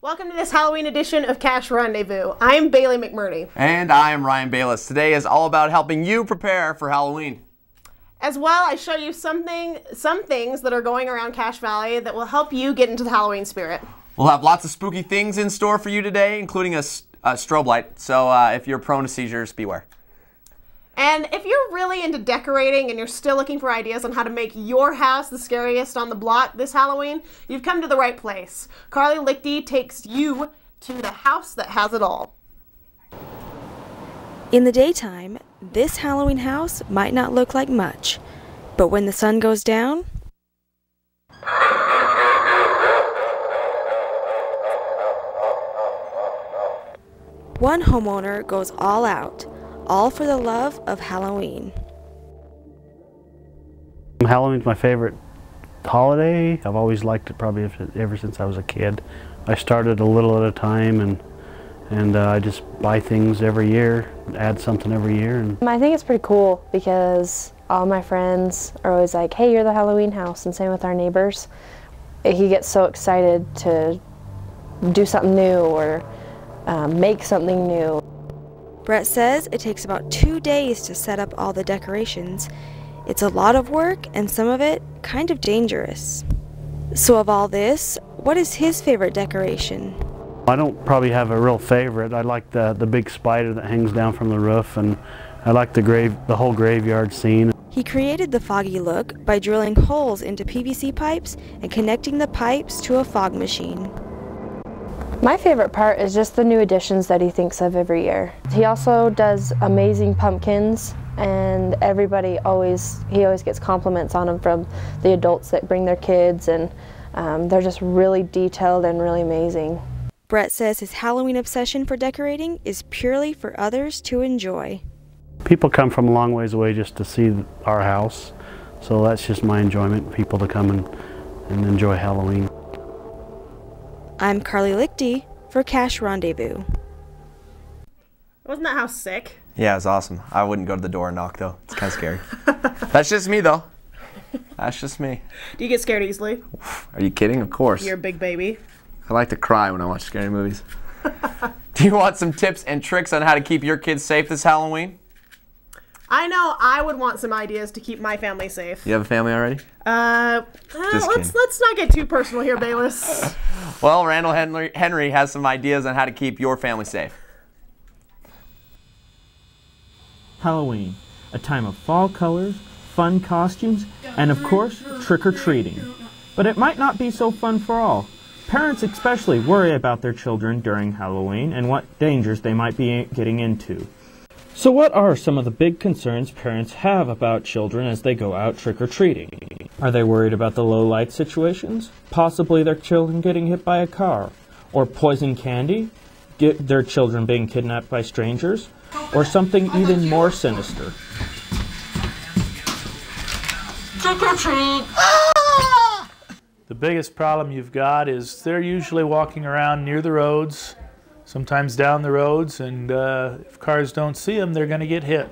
Welcome to this Halloween edition of Cache Rendezvous. I'm Bailey McMurdy. And I am Ryan Bayless. Today is all about helping you prepare for Halloween. As well, I show you some things that are going around Cache Valley that will help you get into the Halloween spirit. We'll have lots of spooky things in store for you today, including a strobe light. So if you're prone to seizures, beware. And if you're really into decorating and you're still looking for ideas on how to make your house the scariest on the block this Halloween, you've come to the right place. Carly Lichty takes you to the house that has it all. In the daytime, this Halloween house might not look like much, but when the sun goes down, one homeowner goes all out, all for the love of Halloween. Halloween's my favorite holiday. I've always liked it probably ever since I was a kid. I started a little at a time and I just buy things every year, add something every year. I think it's pretty cool because all my friends are always like, hey, you're the Halloween house, and same with our neighbors. He gets so excited to do something new or make something new. Brett says it takes about 2 days to set up all the decorations. It's a lot of work and some of it kind of dangerous. So of all this, what is his favorite decoration? I don't probably have a real favorite. I like the big spider that hangs down from the roof, and I like the whole graveyard scene. He created the foggy look by drilling holes into PVC pipes and connecting the pipes to a fog machine. My favorite part is just the new additions that he thinks of every year. He also does amazing pumpkins, and he always gets compliments on them from the adults that bring their kids, and they're just really detailed and really amazing. Brett says his Halloween obsession for decorating is purely for others to enjoy. People come from a long ways away just to see our house, so that's just my enjoyment, people to come and enjoy Halloween. I'm Carly Lichty for Cache Rendezvous. Wasn't that house sick? Yeah, it's awesome. I wouldn't go to the door and knock, though. It's kind of scary. That's just me, though. That's just me. Do you get scared easily? Are you kidding? Of course. You're a big baby. I like to cry when I watch scary movies. Do you want some tips and tricks on how to keep your kids safe this Halloween? I know I would want some ideas to keep my family safe. You have a family already? Let's not get too personal here, Bayless. Well, Randall Henry has some ideas on how to keep your family safe. Halloween, a time of fall colors, fun costumes, and of course, trick-or-treating. But it might not be so fun for all. Parents especially worry about their children during Halloween and what dangers they might be getting into. So what are some of the big concerns parents have about children as they go out trick-or-treating? Are they worried about the low-light situations? Possibly their children getting hit by a car? Or poison candy? Their children being kidnapped by strangers? Or something even more sinister? Trick-or-treat! The biggest problem you've got is they're usually walking around near the roads, sometimes down the roads, and if cars don't see them, they're going to get hit.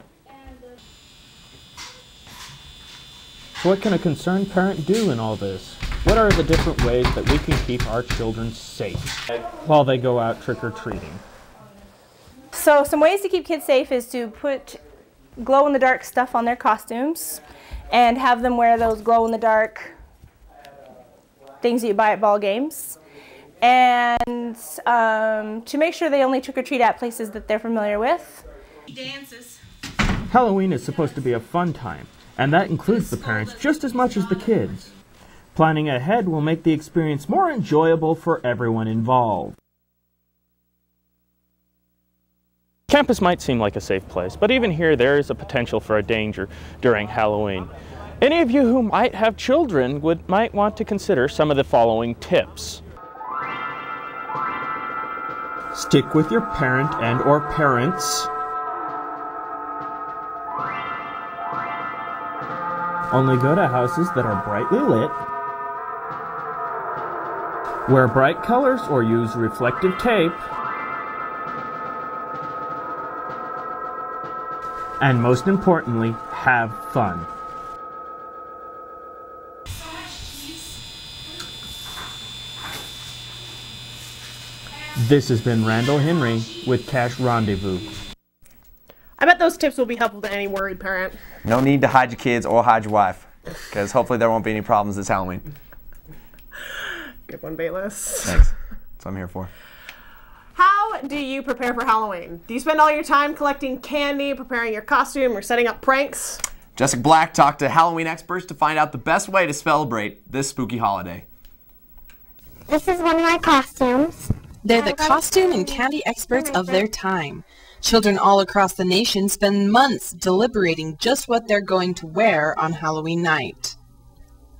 So what can a concerned parent do in all this? What are the different ways that we can keep our children safe while they go out trick-or-treating? So some ways to keep kids safe is to put glow-in-the-dark stuff on their costumes and have them wear those glow-in-the-dark things that you buy at ball games. And to make sure they only trick-or-treat at places that they're familiar with. Dances. Halloween is supposed to be a fun time, and that includes the parents just as much as the kids. Planning ahead will make the experience more enjoyable for everyone involved. Campus might seem like a safe place, but even here there is a potential for a danger during Halloween. Any of you who might have children might want to consider some of the following tips. Stick with your parent and/or parents. Only go to houses that are brightly lit. Wear bright colors or use reflective tape. And most importantly, have fun. This has been Randall Henry with Cache Rendezvous. I bet those tips will be helpful to any worried parent. No need to hide your kids or hide your wife, because hopefully there won't be any problems this Halloween. Good one, Bayless. Thanks. That's what I'm here for. How do you prepare for Halloween? Do you spend all your time collecting candy, preparing your costume, or setting up pranks? Jessica Black talked to Halloween experts to find out the best way to celebrate this spooky holiday. This is one of my costumes. They're the costume and candy experts of their time. Children all across the nation spend months deliberating just what they're going to wear on Halloween night.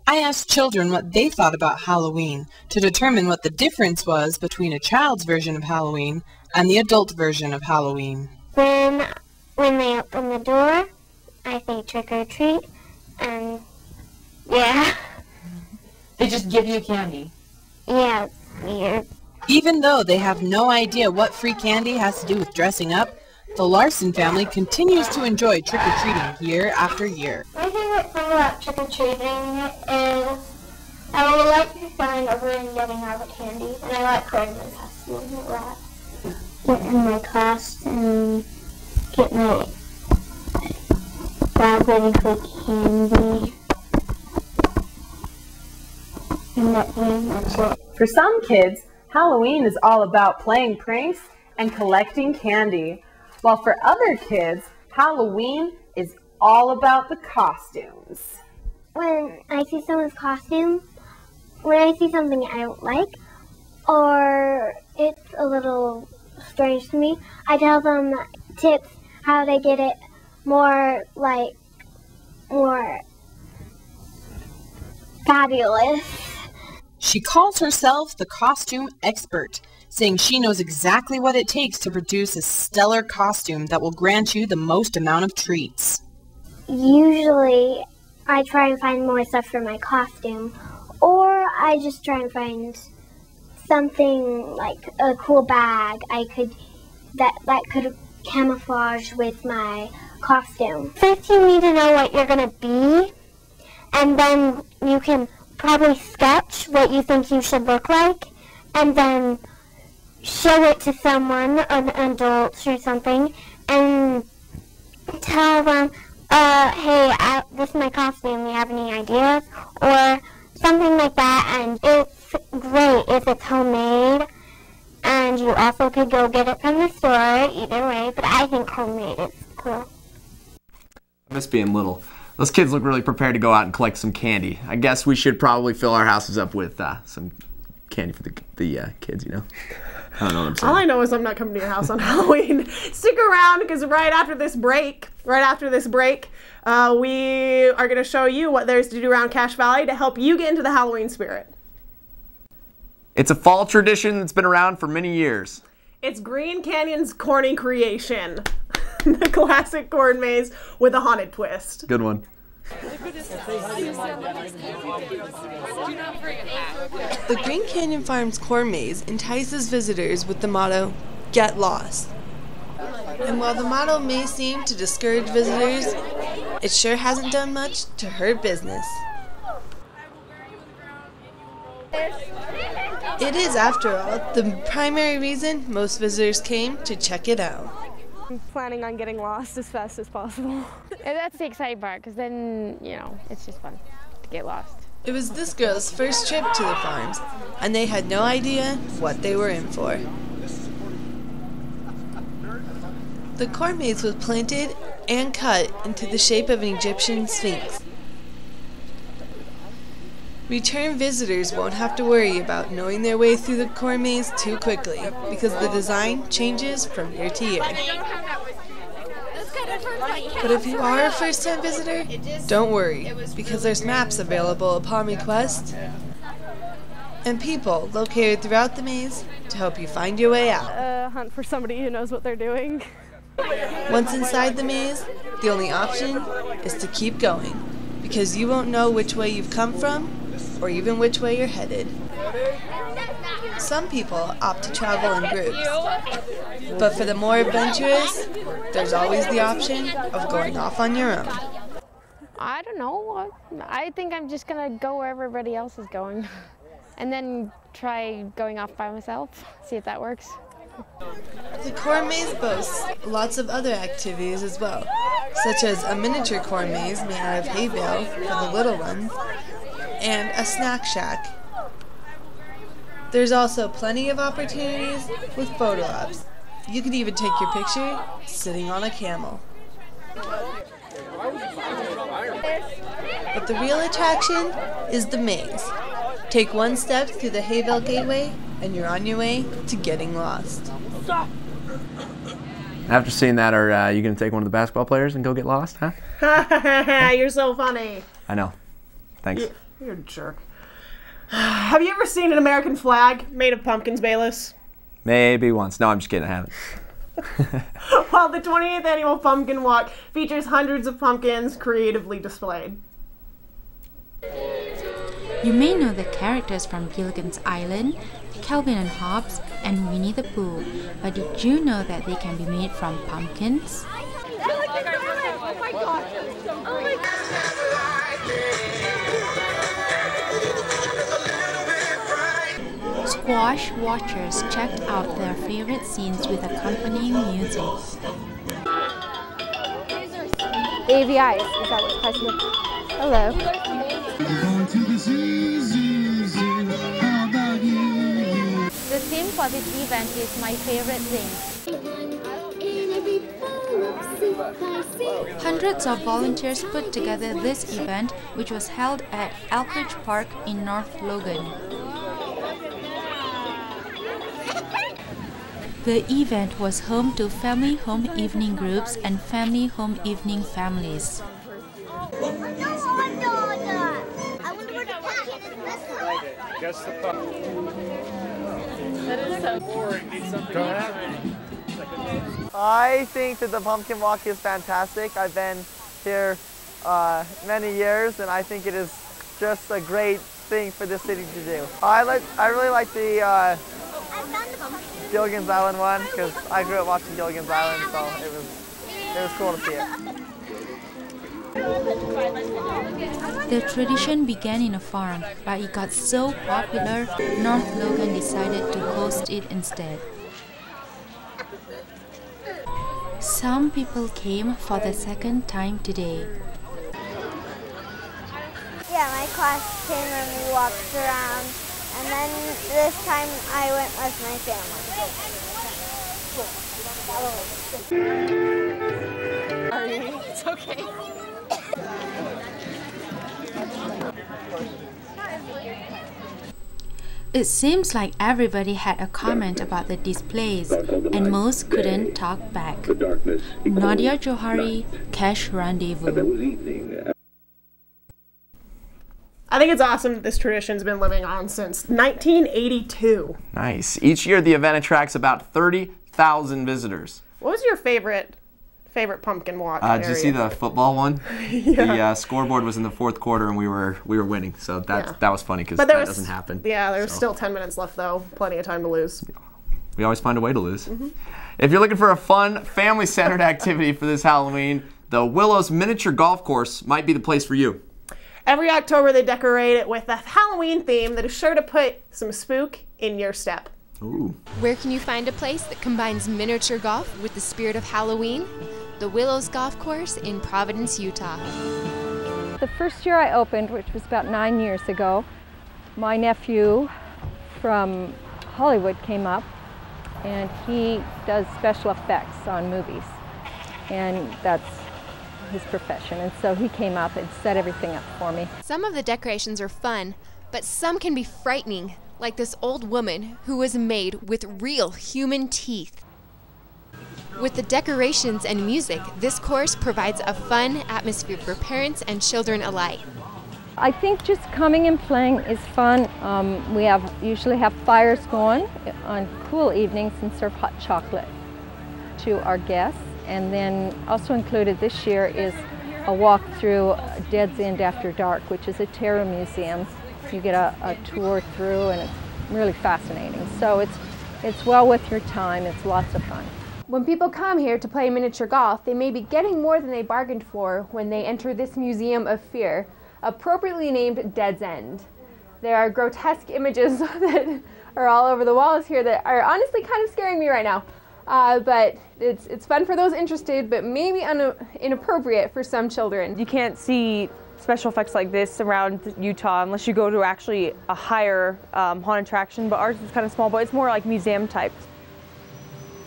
I asked children what they thought about Halloween to determine what the difference was between a child's version of Halloween and the adult version of Halloween. When they open the door, I say trick or treat, and yeah. They just give you candy. Yeah, it's weird. Even though they have no idea what free candy has to do with dressing up, the Larson family continues to enjoy trick-or-treating year after year. My favorite thing about trick-or-treating is I like going over and getting all the candy, and I like wearing my costume a lot. Get in my costume, get my bag ready for candy, and that's it. For some kids, Halloween is all about playing pranks and collecting candy, while for other kids, Halloween is all about the costumes. When I see someone's costume, when I see something I don't like, or it's a little strange to me, I tell them tips how to get it more fabulous. She calls herself the costume expert, saying she knows exactly what it takes to produce a stellar costume that will grant you the most amount of treats. Usually, I try and find more stuff for my costume, or I just try and find something like a cool bag that could camouflage with my costume. First, you need to know what you're gonna be, and then you can probably sketch what you think you should look like, and then show it to someone, an adult or something, and tell them, hey, this is my costume, do you have any ideas? Or something like that, and it's great if it's homemade, and you also could go get it from the store, either way, but I think homemade is cool. I miss being little. Those kids look really prepared to go out and collect some candy. I guess we should probably fill our houses up with some candy for the kids, you know? I don't know what I'm saying. All I know is I'm not coming to your house on Halloween. Stick around, because right after this break, we are going to show you what there's to do around Cache Valley to help you get into the Halloween spirit. It's a fall tradition that's been around for many years. It's Green Canyon's corny creation. The classic corn maze with a haunted twist. Good one. The Green Canyon Farms corn maze entices visitors with the motto, "Get lost." And while the motto may seem to discourage visitors, it sure hasn't done much to hurt business. It is, after all, the primary reason most visitors came to check it out. I'm planning on getting lost as fast as possible. And that's the exciting part, because then, you know, it's just fun to get lost. It was this girl's first trip to the farms, and they had no idea what they were in for. The corn maze was planted and cut into the shape of an Egyptian sphinx. Return visitors won't have to worry about knowing their way through the corn maze too quickly, because the design changes from year to year. But if you are a first-time visitor, don't worry, because there's maps available upon request and people located throughout the maze to help you find your way out. Hunt for somebody who knows what they're doing. Once inside the maze, the only option is to keep going, because you won't know which way you've come from or even which way you're headed. Some people opt to travel in groups, but for the more adventurous, there's always the option of going off on your own. I don't know. I think I'm just gonna go where everybody else is going. and then try going off by myself, see if that works. The corn maze boasts lots of other activities as well, such as a miniature corn maze made out of hay bale for the little ones, and a snack shack. There's also plenty of opportunities with photo ops. You can even take your picture sitting on a camel. But the real attraction is the maze. Take one step through the hay bale gateway and you're on your way to getting lost. After seeing that, are you going to take one of the basketball players and go get lost, huh? You're so funny. I know. Thanks. You're a jerk. Have you ever seen an American flag made of pumpkins, Bayless? Maybe once. No, I'm just kidding. I haven't. Well, the 28th Annual Pumpkin Walk features hundreds of pumpkins creatively displayed. You may know the characters from Gilligan's Island, Calvin and Hobbes, and Winnie the Pooh, but did you know that they can be made from pumpkins? Oh my gosh, that's so great. Squash watchers checked out their favorite scenes with accompanying music. AVI, is that what it's called? Hello. The theme for this event is my favorite thing. Hundreds of volunteers put together this event, which was held at Elkridge Park in North Logan. The event was home to family home evening groups and family home evening families. I think that the pumpkin walk is fantastic. I've been here many years, and I think it is just a great thing for this city to do. I really like the Gilligan's Island one because I grew up watching Gilligan's Island, so it was cool to see it. The tradition began in a farm, but it got so popular, North Logan decided to host it instead. Some people came for the second time today. Yeah, my class came and we walked around, and then this time I went with my family. Sorry, it's okay. It seems like everybody had a comment about the displays, and most couldn't talk back. Nadia Johari, Cache Rendezvous. I think it's awesome that this tradition's been living on since 1982. Nice. Each year the event attracts about 30,000 visitors. What was your favorite pumpkin walk area? Did you see the football one? Yeah. The scoreboard was in the fourth quarter and we were winning, so that was funny because that doesn't happen. Yeah, there was still 10 minutes left though. Plenty of time to lose. We always find a way to lose. If you're looking for a fun, family-centered activity for this Halloween, the Willows miniature golf course might be the place for you. Every October they decorate it with a Halloween theme that is sure to put some spook in your step. Ooh. Where can you find a place that combines miniature golf with the spirit of Halloween? The Willows Golf Course in Providence, Utah. The first year I opened, which was about 9 years ago, my nephew from Hollywood came up, and he does special effects on movies, and that's his profession, and so he came up and set everything up for me. Some of the decorations are fun, but some can be frightening, like this old woman who was made with real human teeth. With the decorations and music, this course provides a fun atmosphere for parents and children alike. I think just coming and playing is fun. We usually have fires going on cool evenings and serve hot chocolate to our guests. And then also included this year is a walk through Dead's End After Dark, which is a terror museum. You get a tour through, and it's really fascinating. So it's well worth your time. It's lots of fun. When people come here to play miniature golf, they may be getting more than they bargained for when they enter this museum of fear, appropriately named Dead's End. There are grotesque images that are all over the walls here that are honestly kind of scaring me right now. But it's fun for those interested, but maybe inappropriate for some children. You can't see special effects like this around Utah unless you go to actually a higher haunted attraction, but ours is kind of small, but it's more like museum type.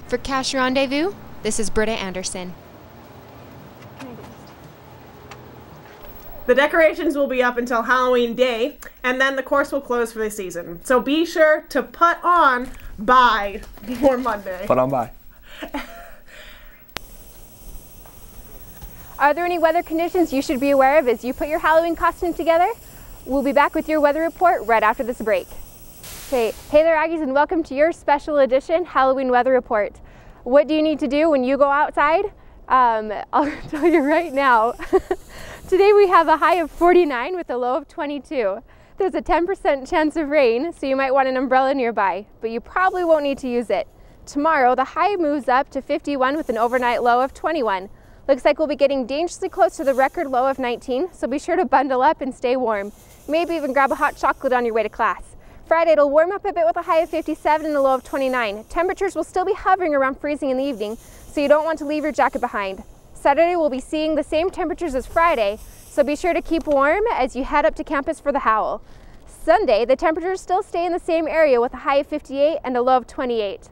For Cache Rendezvous, this is Britta Anderson. The decorations will be up until Halloween Day, and then the course will close for the season. So be sure to put on by before Monday. Put on by. Are there any weather conditions you should be aware of as you put your Halloween costume together? We'll be back with your weather report right after this break. Okay, hey there Aggies, and welcome to your special edition Halloween weather report. What do you need to do when you go outside? I'll tell you right now. Today we have a high of 49 with a low of 22. There's a 10% chance of rain, so you might want an umbrella nearby, but you probably won't need to use it. Tomorrow, the high moves up to 51 with an overnight low of 21. Looks like we'll be getting dangerously close to the record low of 19, so be sure to bundle up and stay warm. Maybe even grab a hot chocolate on your way to class. Friday, it'll warm up a bit with a high of 57 and a low of 29. Temperatures will still be hovering around freezing in the evening, so you don't want to leave your jacket behind. Saturday, we'll be seeing the same temperatures as Friday, so be sure to keep warm as you head up to campus for the Howl. Sunday, the temperatures still stay in the same area with a high of 58 and a low of 28.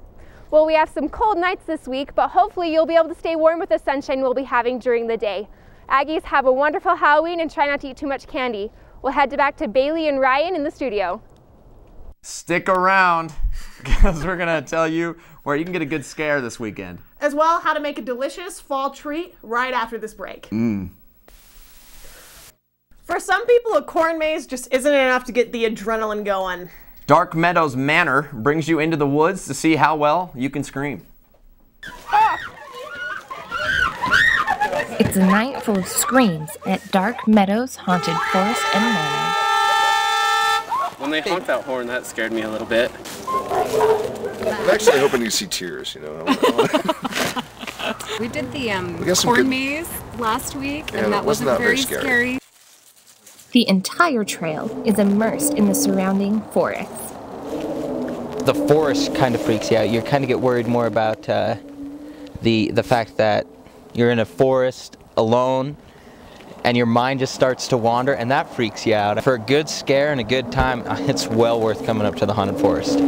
Well, we have some cold nights this week, but hopefully you'll be able to stay warm with the sunshine we'll be having during the day. Aggies, have a wonderful Halloween and try not to eat too much candy. We'll head back to Bailey and Ryan in the studio. Stick around, because we're going to tell you where you can get a good scare this weekend. As well, how to make a delicious fall treat right after this break. For some people, a corn maze just isn't enough to get the adrenaline going. Dark Meadows Manor brings you into the woods to see how well you can scream. It's a night full of screams at Dark Meadows Haunted Forest and Manor. When they honked that horn, that scared me a little bit. I'm actually hoping you see tears, you know. We did the got some corn good- maze last week, Yeah, and that that wasn't wasn't that very very scary. scary. The entire trail is immersed in the surrounding forest. The forest kind of freaks you out. You kind of get worried more about the fact that you're in a forest alone and your mind just starts to wander, and that freaks you out. For a good scare and a good time, it's well worth coming up to the haunted forest.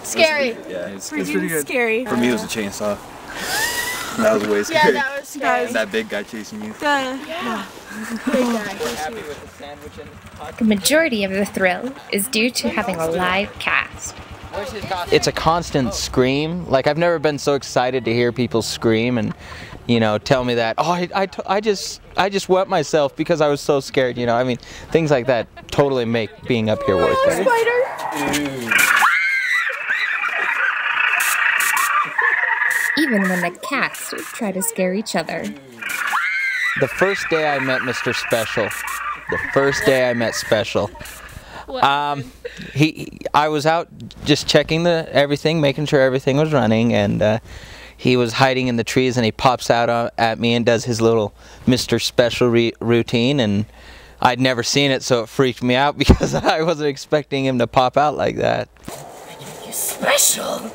Scary. Yeah, it's pretty good. Scary. For me, it was a chainsaw. That was way scary. Yeah, that was scary. And that big guy chasing you. Yeah. The majority of the thrill is due to having a live cast. It's a constant scream. Like, I've never been so excited to hear people scream and, you know, tell me that, oh, I just wet myself because I was so scared, you know. I mean, things like that totally make being up here worth it. Spider! Even when the cast try to scare each other. The first day I met Mr. Special, I was out just checking everything, making sure everything was running, and he was hiding in the trees, and he pops out at me and does his little Mr. Special routine, and I'd never seen it, so it freaked me out because I wasn't expecting him to pop out like that. You're special.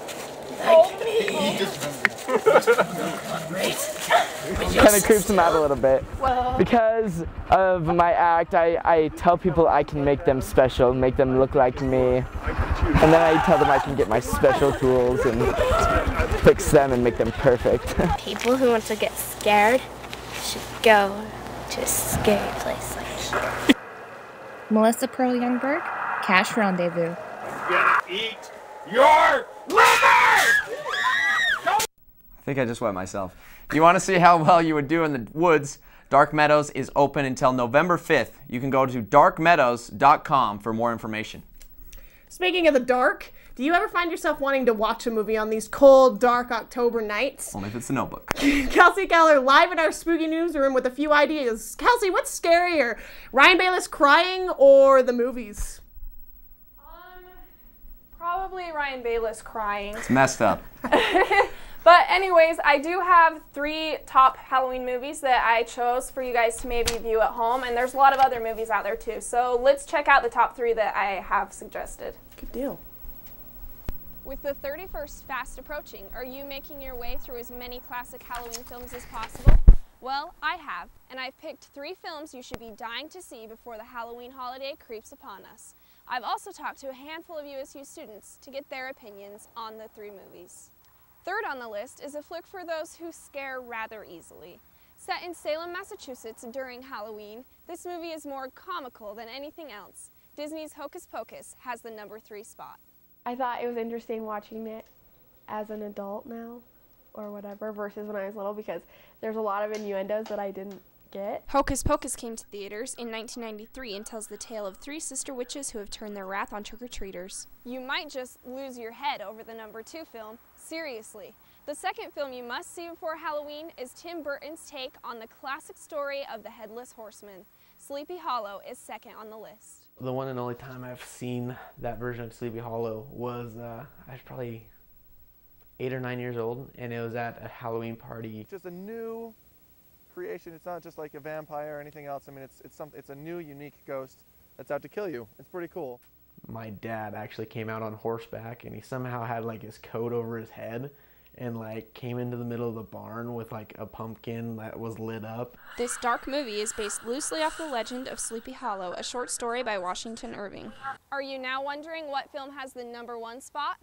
Like me. Kind of creeps them out a little bit. Because of my act, I tell people I can make them special, make them look like me. And then I tell them I can get my special tools and fix them and make them perfect. People who want to get scared should go to a scary place like here. Melissa Pearl Youngberg, Cache Rendezvous. Eat your liver! I think I just wet myself. If you want to see how well you would do in the woods, Dark Meadows is open until November 5th. You can go to darkmeadows.com for more information. Speaking of the dark, do you ever find yourself wanting to watch a movie on these cold, dark October nights? Only if it's The Notebook. Kelsey Keller live in our spooky newsroom with a few ideas. Kelsey, what's scarier? Ryan Bayless crying or the movies? Probably Ryan Bayless crying. It's messed up. But anyways, I do have 3 top Halloween movies that I chose for you guys to maybe view at home, and there's a lot of other movies out there too. So let's check out the top 3 that I have suggested. Good deal. With the 31st fast approaching, are you making your way through as many classic Halloween films as possible? Well, I have, and I've picked 3 films you should be dying to see before the Halloween holiday creeps upon us. I've also talked to a handful of USU students to get their opinions on the 3 movies. Third on the list is a flick for those who scare rather easily. Set in Salem, Massachusetts during Halloween, this movie is more comical than anything else. Disney's Hocus Pocus has the number 3 spot. I thought it was interesting watching it as an adult now, or whatever, versus when I was little, because there's a lot of innuendos that I didn't get. Hocus Pocus came to theaters in 1993 and tells the tale of 3 sister witches who have turned their wrath on trick-or-treaters. You might just lose your head over the number 2 film. Seriously. The second film you must see before Halloween is Tim Burton's take on the classic story of the Headless Horseman. Sleepy Hollow is second on the list. The one and only time I've seen that version of Sleepy Hollow was, I was probably 8 or 9 years old, and it was at a Halloween party. Just a new creation. It's not just like a vampire or anything else. I mean, it's a new, unique ghost that's out to kill you. It's pretty cool. My dad actually came out on horseback, and he somehow had like his coat over his head and like came into the middle of the barn with like a pumpkin that was lit up. This dark movie is based loosely off the legend of Sleepy Hollow, a short story by Washington Irving. Are you now wondering what film has the number 1 spot?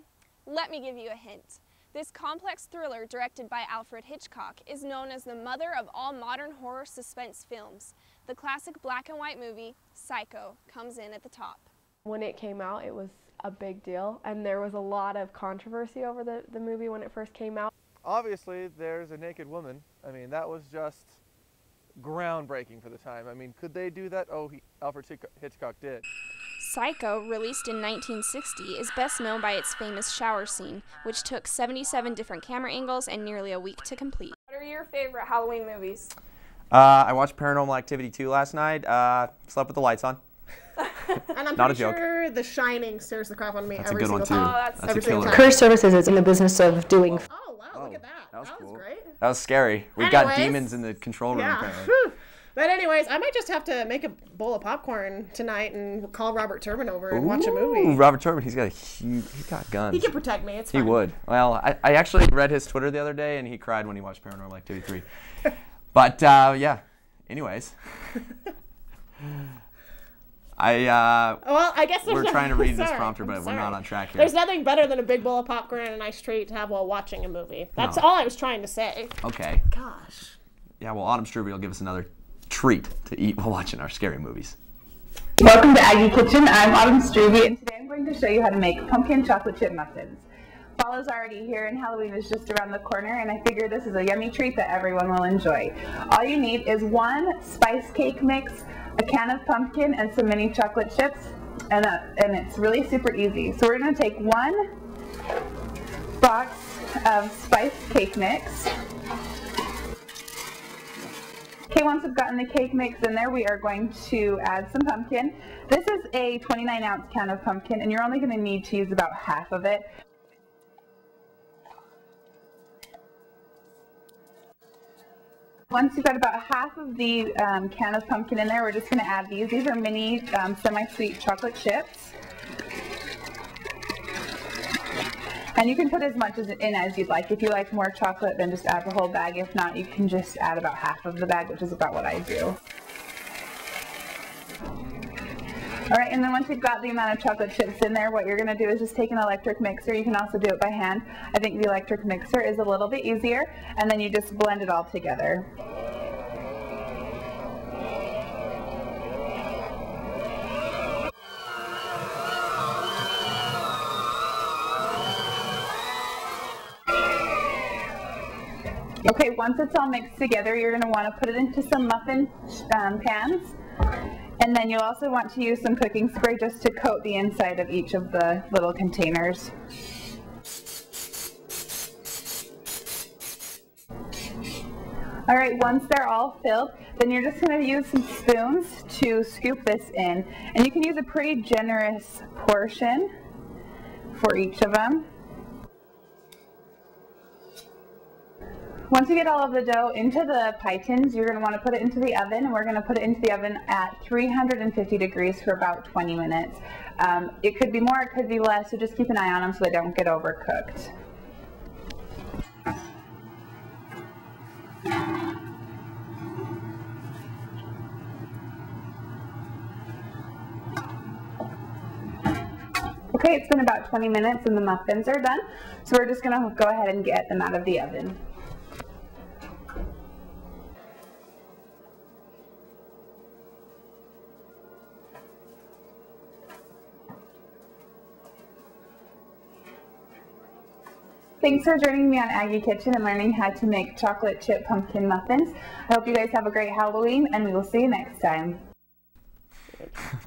Let me give you a hint. This complex thriller, directed by Alfred Hitchcock, is known as the mother of all modern horror suspense films. The classic black and white movie, Psycho, comes in at the top. When it came out, it was a big deal, and there was a lot of controversy over the movie when it first came out. Obviously, there's a naked woman. I mean, that was just groundbreaking for the time. I mean, could they do that? Oh, Alfred Hitchcock did. Psycho, released in 1960, is best known by its famous shower scene, which took 77 different camera angles and nearly a week to complete. What are your favorite Halloween movies? I watched Paranormal Activity 2 last night. Slept with the lights on. And I'm Not pretty a joke. sure The Shining stares the crap on me That's every a good one single too. time. That's a killer. Curse Services is in the business of doing. Oh wow, look at that. That was cool. great. That was scary. We got demons in the control room. Yeah. Apparently. But anyways, I might just have to make a bowl of popcorn tonight and call Robert Turbin over and watch a movie. Ooh, Robert Turbin, he got guns. He can protect me, it's fine. He would. Well, I actually read his Twitter the other day, and he cried when he watched Paranormal Activity 3. But, yeah. Anyways. Well, I guess we're trying to read this sorry, prompter, but I'm we're not sorry. on track here. There's nothing better than a big bowl of popcorn and a nice treat to have while watching a movie. That's all I was trying to say. Okay. Gosh. Yeah, well, Autumn Struby will give us another treat to eat while watching our scary movies. Welcome to Aggie Kitchen. I'm Autumn Struby, and today I'm going to show you how to make pumpkin chocolate chip muffins. Fall is already here, and Halloween is just around the corner, and I figure this is a yummy treat that everyone will enjoy. All you need is 1 spice cake mix, a can of pumpkin, and some mini chocolate chips, and it's really super easy. So we're going to take 1 box of spice cake mix. Okay, once we've gotten the cake mix in there, we are going to add some pumpkin. This is a 29-ounce can of pumpkin, and you're only going to need to use about half of it. Once you've got about half of the can of pumpkin in there, we're just going to add these. These are mini semi-sweet chocolate chips. And you can put as much in as you'd like. If you like more chocolate, then just add the whole bag. If not, you can just add about half of the bag, which is about what I do. All right, and then once you've got the amount of chocolate chips in there, what you're going to do is just take an electric mixer. You can also do it by hand. I think the electric mixer is a little bit easier, and then you just blend it all together. Okay, once it's all mixed together, you're going to want to put it into some muffin pans. And then you'll also want to use some cooking spray just to coat the inside of each of the little containers. All right, once they're all filled, then you're just going to use some spoons to scoop this in. And you can use a pretty generous portion for each of them. Once you get all of the dough into the pie tins, you're going to want to put it into the oven, and we're going to put it into the oven at 350 degrees for about 20 minutes. It could be more, it could be less, so just keep an eye on them so they don't get overcooked. Okay, it's been about 20 minutes and the muffins are done, so we're just going to go ahead and get them out of the oven. Thanks for joining me on Aggie Kitchen and learning how to make chocolate chip pumpkin muffins. I hope you guys have a great Halloween, and we will see you next time.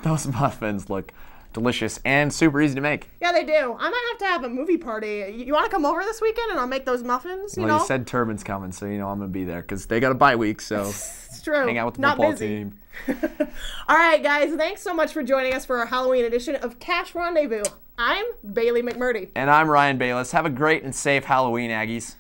Those muffins look delicious and super easy to make. Yeah, they do. I might have to have a movie party. You want to come over this weekend and I'll make those muffins? You know? You said Turbin's coming, so you know I'm going to be there because they got a bye week, so it's true. Hang out with the Not football busy. team. All right, guys, thanks so much for joining us for our Halloween edition of Cache Rendezvous. I'm Bailey McMurdy. And I'm Ryan Bayless. Have a great and safe Halloween, Aggies.